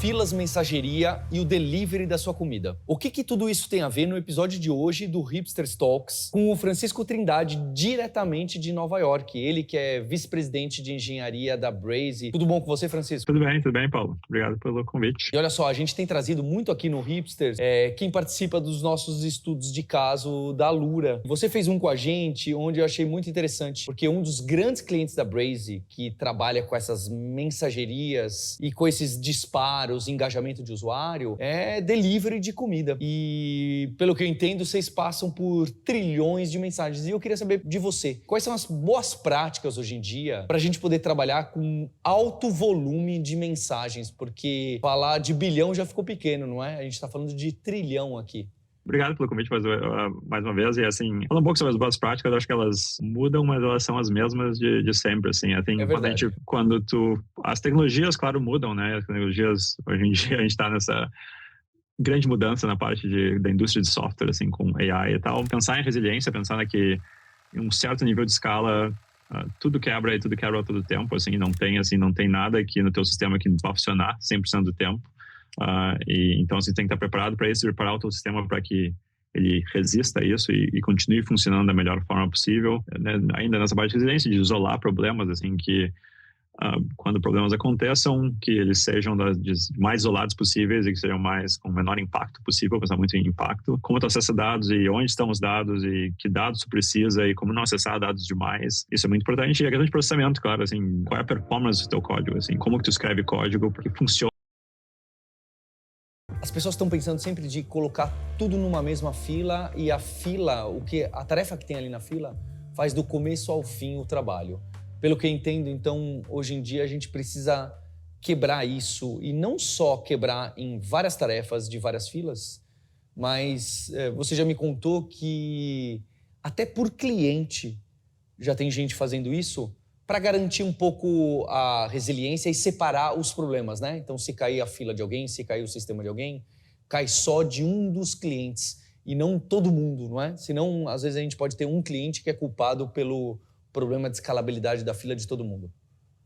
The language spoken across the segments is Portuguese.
filas, mensageria e o delivery da sua comida. O que tudo isso tem a ver no episódio de hoje do Hipsters Talks com o Francisco Trindade, diretamente de Nova York. Ele que é vice-presidente de engenharia da Braze. Tudo bom com você, Francisco? Tudo bem, Paulo. Obrigado pelo convite. E olha só, a gente tem trazido muito aqui no Hipsters quem participa dos nossos estudos de caso da Alura. Você fez um com a gente, onde eu achei muito interessante, porque um dos grandes clientes da Braze, que trabalha com essas mensagerias e com esses disparos, engajamento de usuário, é delivery de comida. E, pelo que eu entendo, vocês passam por trilhões de mensagens. E eu queria saber de você, quais são as boas práticas hoje em dia para a gente poder trabalhar com alto volume de mensagens? Porque falar de bilhão já ficou pequeno, não é? A gente está falando de trilhão aqui. Obrigado pelo convite mais uma vez. E assim, falando um pouco sobre as boas práticas, eu acho que elas mudam, mas elas são as mesmas de sempre, assim. É verdade. As tecnologias, claro, mudam, né? As tecnologias, hoje em dia, a gente está nessa grande mudança na parte da indústria de software, assim, com AI e tal. Pensar em resiliência, pensar que em um certo nível de escala, tudo quebra a todo tempo, assim, não tem nada aqui no teu sistema que vai funcionar 100% do tempo. Então você tem que estar preparado para isso, preparar o teu sistema para que ele resista a isso e continue funcionando da melhor forma possível, né? Ainda nessa parte de resiliência, de isolar problemas, assim, que quando problemas aconteçam, que eles sejam mais isolados possíveis e que sejam com o menor impacto possível, pensar muito em impacto. Como tu acessa dados e onde estão os dados e que dados tu precisa e como não acessar dados demais. Isso é muito importante. E a questão de processamento, claro, assim, qual é a performance do teu código, assim, como que tu escreve código porque funciona. As pessoas estão pensando sempre de colocar tudo numa mesma fila e a tarefa que tem ali na fila faz do começo ao fim o trabalho. Pelo que eu entendo, então, hoje em dia a gente precisa quebrar isso e não só quebrar em várias tarefas de várias filas, mas você já me contou que até por cliente já tem gente fazendo isso para garantir um pouco a resiliência e separar os problemas, né? Então, se cair a fila de alguém, se cair o sistema de alguém, cai só de um dos clientes e não todo mundo, não é? Senão, às vezes, a gente pode ter um cliente que é culpado pelo problema de escalabilidade da fila de todo mundo.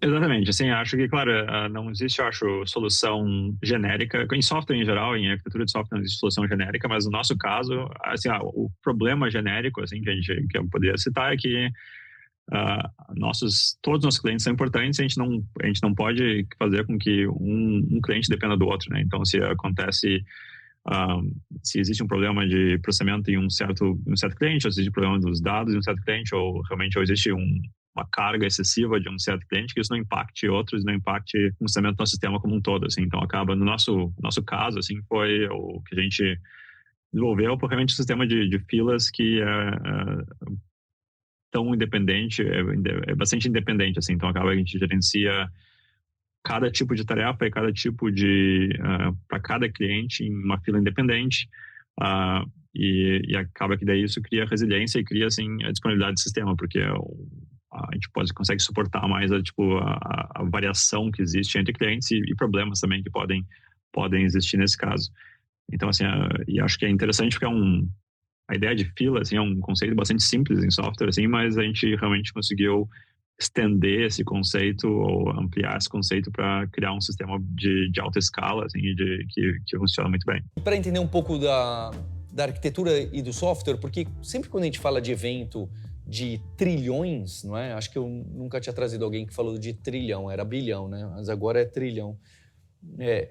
Exatamente, assim, acho que, claro, não existe, eu acho, solução genérica, em software em geral, em arquitetura de software não existe solução genérica, mas no nosso caso, assim, o problema genérico, assim, que eu poderia citar é que todos os nossos clientes são importantes, a gente não pode fazer com que um cliente dependa do outro, né? Então, se existe um problema de processamento em um certo cliente, ou se existe um problema dos dados em um certo cliente, ou realmente existe uma carga excessiva de um certo cliente, que isso não impacte outros, não impacte o funcionamento do nosso sistema como um todo, assim. Então, acaba, no nosso caso, assim, foi o que a gente desenvolveu, realmente um sistema de filas que tão independente, é bastante independente, assim, então acaba que a gente gerencia cada tipo de tarefa e cada tipo para cada cliente em uma fila independente, e acaba que daí isso cria resiliência e cria, assim, a disponibilidade do sistema, porque a gente consegue suportar mais a variação que existe entre clientes e problemas também que podem existir nesse caso. Então, assim, e acho que é interessante porque a ideia de fila, assim, é um conceito bastante simples em software, assim, mas a gente realmente conseguiu estender esse conceito ou ampliar esse conceito para criar um sistema de alta escala, assim, que funciona muito bem. Para entender um pouco da arquitetura e do software, porque sempre quando a gente fala de evento de trilhões, não é? Acho que eu nunca tinha trazido alguém que falou de trilhão, era bilhão, né? Mas agora é trilhão.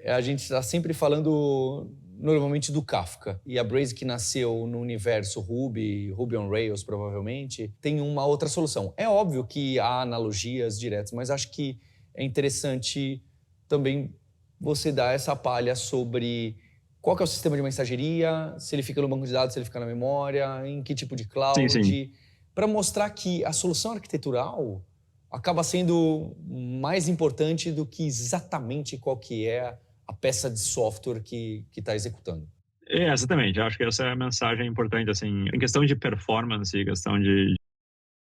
A gente está sempre falando normalmente do Kafka. E a Braze, que nasceu no universo Ruby on Rails, provavelmente, tem uma outra solução. É óbvio que há analogias diretas, mas acho que é interessante também você dar essa palha sobre qual que é o sistema de mensageria, se ele fica no banco de dados, se ele fica na memória, em que tipo de cloud, Sim. para mostrar que a solução arquitetural acaba sendo mais importante do que exatamente qual que é a peça de software que está executando. Exatamente, eu acho que essa é a mensagem importante, assim, em questão de performance, em questão de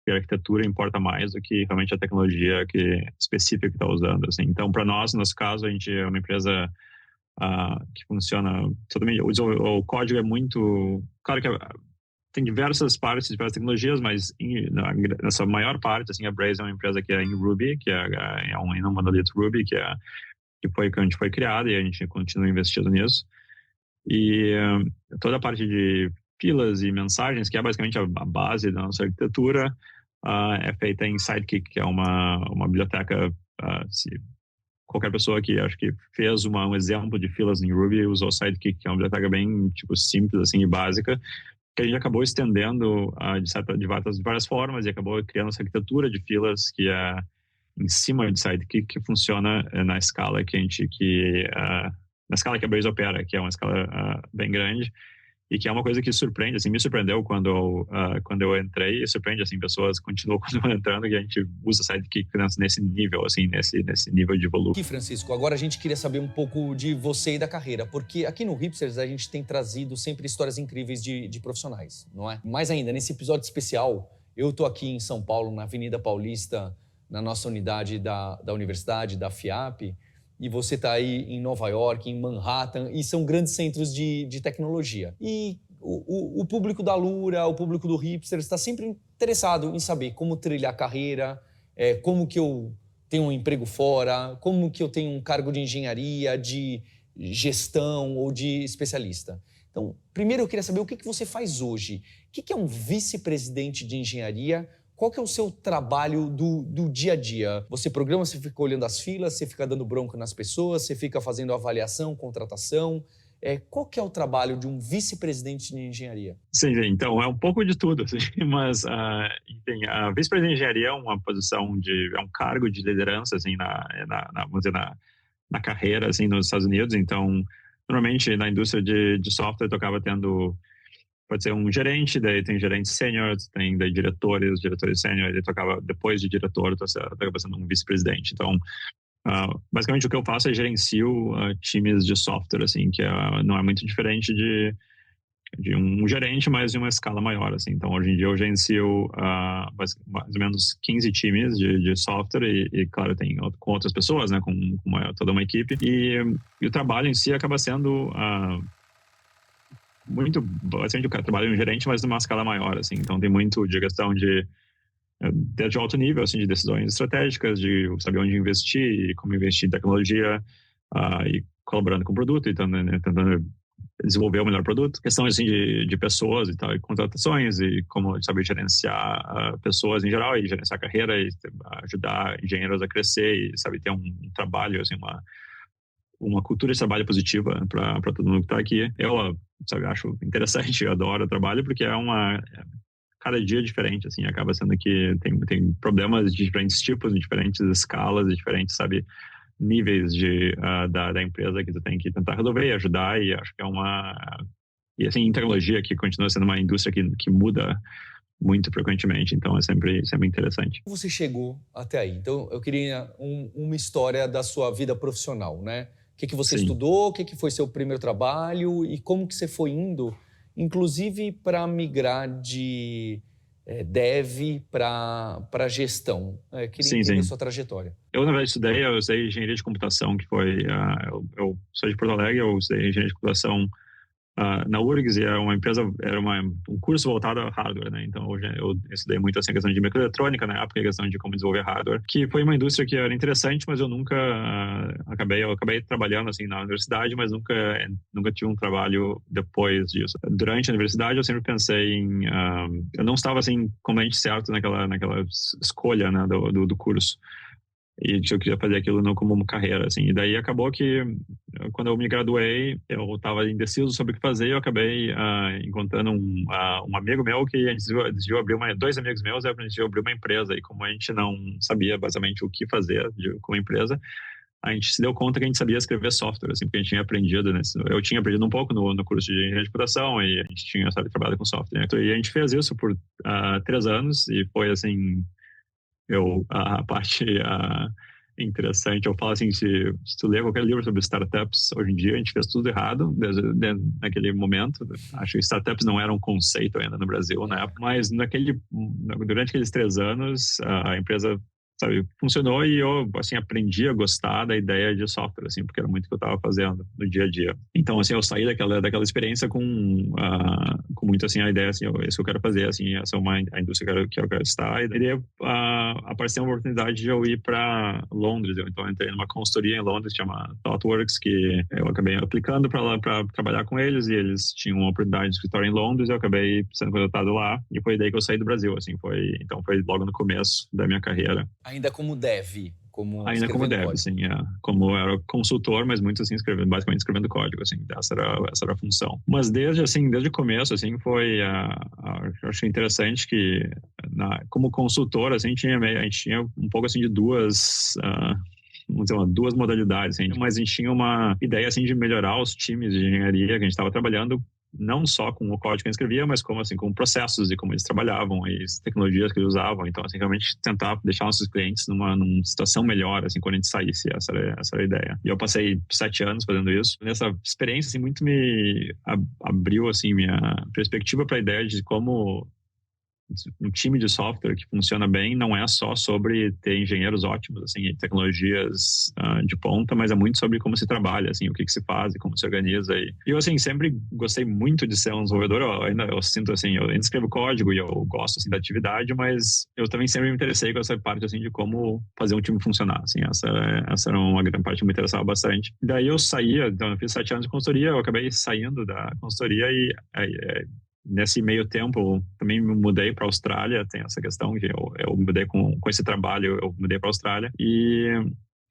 arquitetura importa mais do que realmente a tecnologia específica que está usando, assim. Então, para nós, no nosso caso, a gente é uma empresa que funciona totalmente, o código é muito, claro que tem diversas partes, diversas tecnologias, mas nessa maior parte, assim, a Braze é uma empresa que é em Ruby, que é um monolito Ruby, que é que foi onde foi criada, e a gente continua investindo nisso. E toda a parte de filas e mensagens, que é basicamente a base da nossa arquitetura, é feita em Sidekick, que é uma biblioteca. Se qualquer pessoa que acho que fez um exemplo de filas em Ruby usou Sidekick, que é uma biblioteca bem tipo simples assim e básica, que a gente acabou estendendo de várias formas e acabou criando essa arquitetura de filas que é em cima de Sidekick, que funciona na escala na escala que a Braze opera, que é uma escala bem grande, e que é uma coisa que surpreende, assim, me surpreendeu quando eu entrei, e surpreende, assim, pessoas continuam entrando, que a gente usa Sidekick nesse nível, assim, nesse nível de volume. Aqui, Francisco, agora a gente queria saber um pouco de você e da carreira, porque aqui no Hipsters a gente tem trazido sempre histórias incríveis de profissionais, não é? Mais ainda, nesse episódio especial, eu tô aqui em São Paulo, na Avenida Paulista, na nossa unidade da universidade, da FIAP, e você está aí em Nova York, em Manhattan, e são grandes centros de tecnologia. E o público da Lura, o público do Hipsters está sempre interessado em saber como trilhar a carreira, como que eu tenho um emprego fora, como que eu tenho um cargo de engenharia, de gestão ou de especialista. Então, primeiro eu queria saber o que você faz hoje. O que é um vice-presidente de engenharia? Qual que é o seu trabalho do dia a dia? Você programa, você fica olhando as filas, você fica dando bronca nas pessoas, você fica fazendo avaliação, contratação. Qual que é o trabalho de um vice-presidente de engenharia? Sim, então é um pouco de tudo, assim, mas enfim, a vice-presidente de engenharia é uma posição é um cargo de liderança, assim, vamos dizer, na carreira, assim, nos Estados Unidos. Então, normalmente na indústria de software eu acaba tendo, pode ser um gerente, daí tem gerentes sênior, tem daí diretores sênior, e depois de diretor, tu acaba sendo um vice-presidente. Então, basicamente o que eu faço é gerencio times de software, assim, que não é muito diferente de um gerente, mas em uma escala maior, assim. Então, hoje em dia eu gerencio mais ou menos 15 times de software e claro, tem com outras pessoas, né, com toda uma equipe. E o trabalho em si acaba sendo muito, basicamente, o cara trabalha em um gerente, mas numa escala maior, assim. Então, tem muito de questão de alto nível, assim, de decisões estratégicas, de saber onde investir e como investir em tecnologia, e colaborando com o produto e tentando desenvolver o melhor produto. Questões, assim, de pessoas e tal, e contratações e como saber gerenciar pessoas em geral e gerenciar a carreira e ajudar engenheiros a crescer e, sabe, ter um trabalho, assim, uma cultura de trabalho positiva para todo mundo que está aqui. Eu, sabe, acho interessante, eu adoro o trabalho porque cada dia é diferente, assim, acaba sendo que tem problemas de diferentes tipos, de diferentes escalas, de diferentes, sabe, níveis da empresa que tu tem que tentar resolver e ajudar, e acho que e assim, em tecnologia, que continua sendo uma indústria que muda muito frequentemente, então é sempre interessante. Como você chegou até aí? Então, eu queria uma história da sua vida profissional, né? O que você estudou, o que foi seu primeiro trabalho e como que você foi indo, inclusive para migrar de dev para gestão. Queria entender sua trajetória. Eu, na verdade, eu estudei engenharia de computação, que foi... eu sou de Porto Alegre, eu estudei engenharia de computação na URGS, e era um curso voltado a hardware, né? Então, eu estudei muito assim, a questão de microeletrônica na época, a questão de como desenvolver hardware, que foi uma indústria que era interessante, mas eu nunca acabei trabalhando assim na universidade, mas nunca tive um trabalho depois disso. Durante a universidade, eu sempre pensei eu não estava assim completamente certo naquela escolha, né, do curso. E eu queria fazer aquilo não como uma carreira, assim. E daí acabou que, quando eu me graduei, eu estava indeciso sobre o que fazer, e eu acabei encontrando um amigo meu que a gente decidiu abrir dois amigos meus, a gente decidiu abrir uma empresa. E como a gente não sabia basicamente o que fazer com a empresa, a gente se deu conta que a gente sabia escrever software, assim, porque a gente tinha aprendido eu tinha aprendido um pouco no curso de engenharia de computação, e a gente tinha, sabe, trabalhado com software, né? E a gente fez isso por 3 anos, e foi assim... a parte interessante, eu falo assim, se tu ler qualquer livro sobre startups, hoje em dia a gente fez tudo errado naquele momento. Acho que startups não era um conceito ainda no Brasil na época, mas durante aqueles 3 anos a empresa sabe, funcionou e eu, assim, aprendi a gostar da ideia de software, assim, porque era muito o que eu estava fazendo no dia a dia. Então, assim, eu saí daquela experiência com muito, assim, a ideia, assim, isso que eu quero fazer, assim, essa é a indústria que eu quero estar. E daí apareceu uma oportunidade de eu ir para Londres. Então, eu entrei numa consultoria em Londres, chama ThoughtWorks, que eu acabei aplicando para trabalhar com eles, e eles tinham uma oportunidade de escritório em Londres, eu acabei sendo contratado lá, e foi daí que eu saí do Brasil, assim, então foi logo no começo da minha carreira. Ainda como dev, Ainda como dev, código. assim, como eu era consultor, mas muito assim, basicamente escrevendo código, assim, essa era a função. Mas desde o começo, assim, eu achei interessante que, como consultor, assim, a gente tinha um pouco, assim, de vamos dizer, duas modalidades, assim, mas a gente tinha uma ideia, assim, de melhorar os times de engenharia que a gente estava trabalhando, não só com o código que eu escrevia, mas como, assim, com processos e como eles trabalhavam e as tecnologias que eles usavam. Então, assim, realmente tentar deixar nossos clientes numa situação melhor, assim, quando a gente saísse. Essa era a ideia. E eu passei 7 anos fazendo isso. Nessa experiência, assim, muito me abriu, assim, minha perspectiva para a ideia de como um time de software que funciona bem não é só sobre ter engenheiros ótimos, assim, tecnologias de ponta, mas é muito sobre como se trabalha, assim, o que se faz e como se organiza. E eu, assim, sempre gostei muito de ser um desenvolvedor. Eu sinto, assim, eu ainda escrevo código e eu gosto, assim, da atividade, mas eu também sempre me interessei com essa parte, assim, de como fazer um time funcionar, assim. Essa era uma grande parte que me interessava bastante. Daí eu saía, então eu fiz 7 anos de consultoria, eu acabei saindo da consultoria e nesse meio tempo, também me mudei para a Austrália. Tem essa questão que eu mudei com esse trabalho, eu mudei para a Austrália e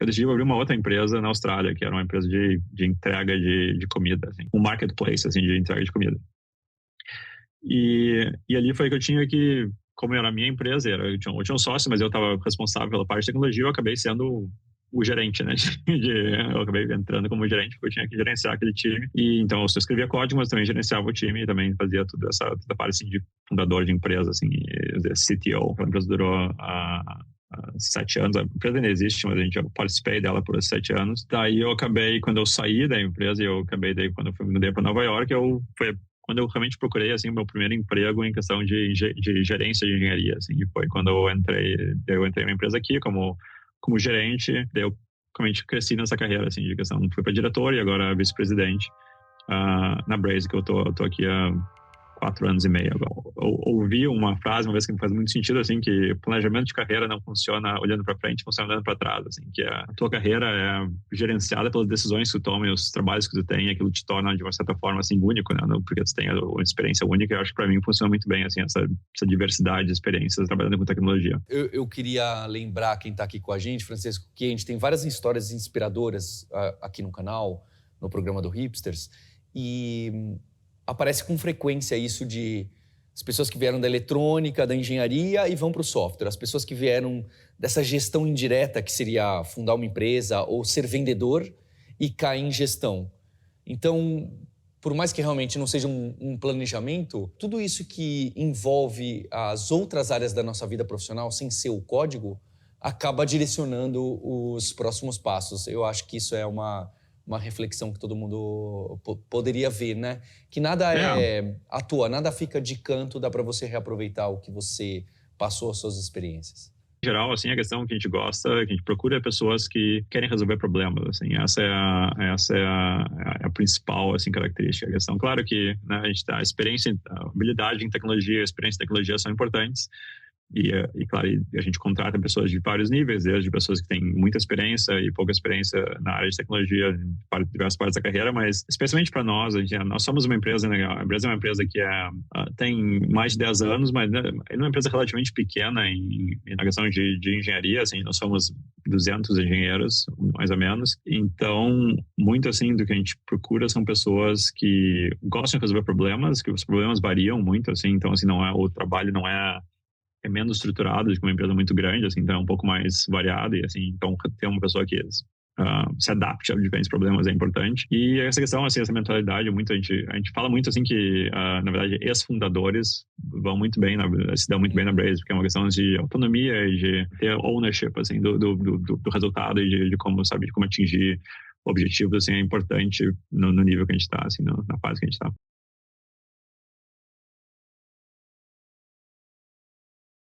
eu decidi abrir uma outra empresa na Austrália, que era uma empresa de entrega de comida, assim, um marketplace, assim, de entrega de comida. E ali foi que eu tinha que, como era a minha empresa, eu tinha um sócio, mas eu estava responsável pela parte de tecnologia, eu acabei sendo o gerente, né? Eu acabei entrando como gerente, porque eu tinha que gerenciar aquele time. E então eu só escrevia código, mas também gerenciava o time e também fazia toda a parte, assim, de fundador de empresa, assim, CTO. A empresa durou 7 anos. A empresa ainda existe, mas eu participei dela por 7 anos. Daí eu acabei, quando eu saí da empresa, quando eu mudei para Nova York, foi quando eu realmente procurei, assim, o meu primeiro emprego em questão de gerência de engenharia, assim. E foi quando eu entrei numa empresa aqui como gerente. Daí eu realmente cresci nessa carreira, assim, de questão. Fui para diretor e agora vice-presidente na Braze, que eu tô aqui há 4 anos e meio agora. Eu ouvi uma frase uma vez que me faz muito sentido, assim, que planejamento de carreira não funciona olhando para frente, funciona olhando para trás, assim, que a tua carreira é gerenciada pelas decisões que tu toma e os trabalhos que tu tem, e aquilo te torna, de uma certa forma, assim, único, né? Porque tu tem uma experiência única. Eu acho que para mim funciona muito bem, assim, essa diversidade de experiências trabalhando com tecnologia. Eu queria lembrar quem está aqui com a gente, Francisco, que a gente tem várias histórias inspiradoras aqui no canal, no programa do Hipsters, e aparece com frequência isso de as pessoas que vieram da eletrônica, da engenharia e vão para o software. As pessoas que vieram dessa gestão indireta, que seria fundar uma empresa ou ser vendedor, e caem em gestão. Então, por mais que realmente não seja um planejamento, tudo isso que envolve as outras áreas da nossa vida profissional, sem ser o código, acaba direcionando os próximos passos. Eu acho que isso é uma reflexão que todo mundo poderia ver, né? Que nada é à toa, nada fica de canto, dá para você reaproveitar o que você passou, as suas experiências. Em geral, assim, a questão que a gente gosta, que a gente procura pessoas que querem resolver problemas, assim. Essa é a principal, assim, característica. A questão, claro que, né, a experiência, a habilidade em tecnologia, a experiência em tecnologia são importantes. E claro, a gente contrata pessoas de vários níveis, desde pessoas que têm muita experiência e pouca experiência na área de tecnologia, em diversas partes da carreira, mas especialmente para nós, nós somos uma empresa, né? A empresa é uma empresa que tem mais de 10 anos, mas é uma empresa relativamente pequena na questão de engenharia, assim. Nós somos 200 engenheiros, mais ou menos. Então, muito, assim, do que a gente procura são pessoas que gostam de resolver problemas, que os problemas variam muito, assim. Então, assim, o trabalho não é menos estruturado do que uma empresa muito grande, assim, então é um pouco mais variado. E, assim, então ter uma pessoa que se adapte a diferentes problemas é importante. E essa questão, assim, essa mentalidade, a gente fala muito, assim, que na verdade ex-fundadores vão muito bem, se dão muito bem na Braze, porque é uma questão de autonomia e de ter ownership, assim, do resultado e de como, sabe, de como atingir objetivos, assim, é importante no nível que a gente está, assim, na fase que a gente está.